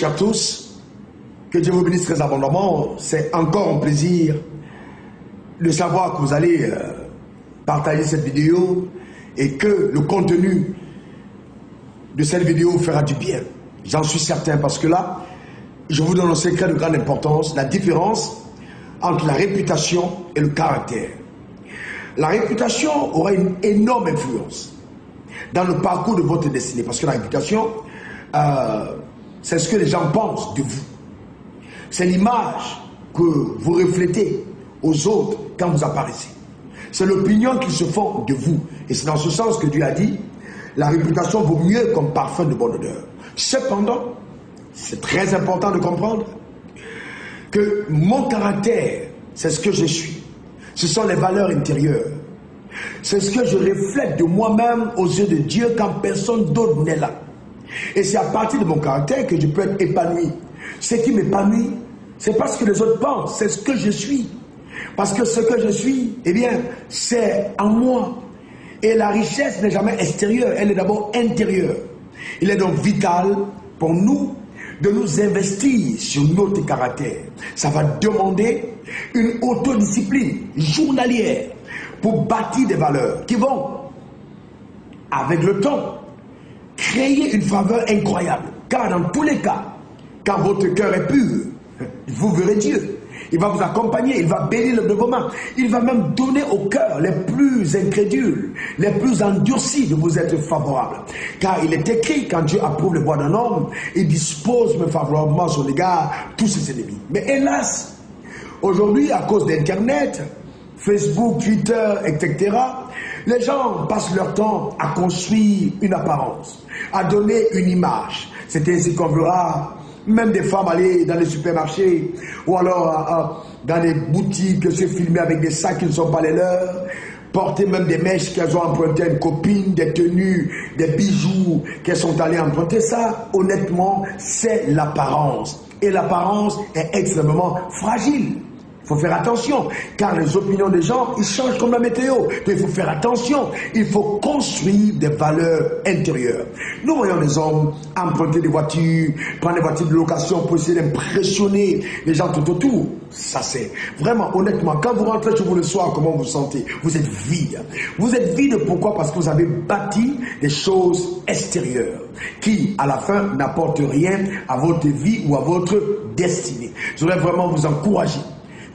chers tous, que Dieu vous bénisse très abondamment. C'est encore un plaisir de savoir que vous allez partager cette vidéo et que le contenu de cette vidéo vous fera du bien. J'en suis certain parce que là, je vous donne un secret de grande importance, la différence entre la réputation et le caractère. La réputation aura une énorme influence dans le parcours de votre destinée parce que la réputation, c'est ce que les gens pensent de vous. C'est l'image que vous reflétez aux autres quand vous apparaissez. C'est l'opinion qu'ils se font de vous. Et c'est dans ce sens que Dieu a dit, la réputation vaut mieux comme parfum de bonne odeur. Cependant, c'est très important de comprendre que mon caractère, c'est ce que je suis. Ce sont les valeurs intérieures. C'est ce que je reflète de moi-même aux yeux de Dieu quand personne d'autre n'est là. Et c'est à partir de mon caractère que je peux être épanoui. Ce qui m'épanouit, c'est pas ce que les autres pensent, c'est ce que je suis. Parce que ce que je suis, eh bien, c'est en moi. Et la richesse n'est jamais extérieure, elle est d'abord intérieure. Il est donc vital pour nous de nous investir sur notre caractère. Ça va demander une autodiscipline journalière pour bâtir des valeurs qui vont, avec le temps, créer une faveur incroyable. Car dans tous les cas, quand votre cœur est pur, vous verrez Dieu. Il va vous accompagner, il va bénir le développement. Il va même donner au cœur les plus incrédules, les plus endurcis de vous être favorables. Car il est écrit, quand Dieu approuve les voies d'un homme, il dispose même favorablement son égard tous ses ennemis. Mais hélas, aujourd'hui, à cause d'Internet, Facebook, Twitter, etc., les gens passent leur temps à construire une apparence, à donner une image. C'est ainsi qu'on verra même des femmes aller dans les supermarchés ou alors dans les boutiques se filmer avec des sacs qui ne sont pas les leurs, porter même des mèches qu'elles ont empruntées à une copine, des tenues, des bijoux qu'elles sont allées emprunter. Ça, honnêtement, c'est l'apparence. Et l'apparence est extrêmement fragile. Il faut faire attention, car les opinions des gens, ils changent comme la météo. Donc il faut faire attention, il faut construire des valeurs intérieures. Nous voyons des hommes emprunter des voitures, prendre des voitures de location pour essayer d'impressionner les gens tout autour. Ça c'est vraiment, honnêtement, quand vous rentrez chez vous le soir, comment vous vous sentez? Vous êtes vide. Vous êtes vide, pourquoi? Parce que vous avez bâti des choses extérieures qui, à la fin, n'apportent rien à votre vie ou à votre destinée. Je voudrais vraiment vous encourager.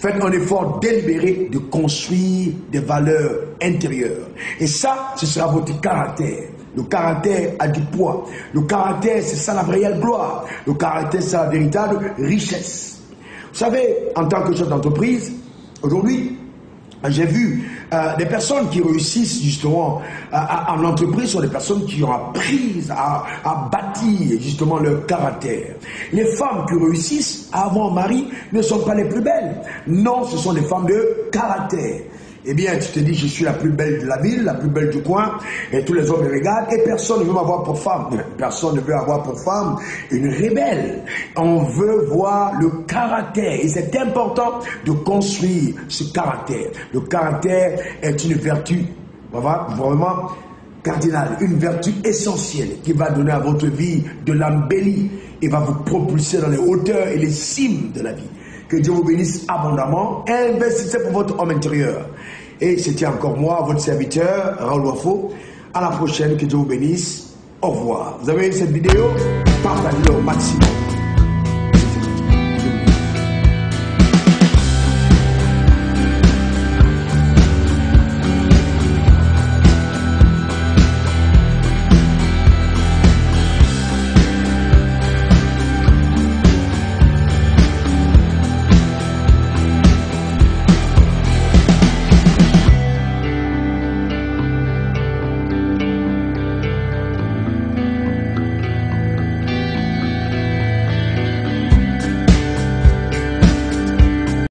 Faites un effort délibéré de construire des valeurs intérieures. Et ça, ce sera votre caractère. Le caractère a du poids. Le caractère, c'est ça la réelle gloire. Le caractère, c'est la véritable richesse. Vous savez, en tant que chef d'entreprise, aujourd'hui, j'ai vu des personnes qui réussissent justement en entreprise sont des personnes qui ont appris à bâtir justement leur caractère. Les femmes qui réussissent à avoir un mari ne sont pas les plus belles. Non, ce sont des femmes de caractère. Eh bien, tu te dis, je suis la plus belle de la ville, la plus belle du coin, et tous les hommes me regardent, et personne ne veut m'avoir pour femme. Personne ne veut avoir pour femme une rebelle. On veut voir le caractère, et c'est important de construire ce caractère. Le caractère est une vertu, vraiment cardinale, une vertu essentielle qui va donner à votre vie de l'embellie et va vous propulser dans les hauteurs et les cimes de la vie. Que Dieu vous bénisse abondamment. Investissez pour votre homme intérieur. Et c'était encore moi, votre serviteur, Raoul Wafo. À la prochaine, que Dieu vous bénisse. Au revoir. Vous avez aimé cette vidéo? Partagez-la au maximum.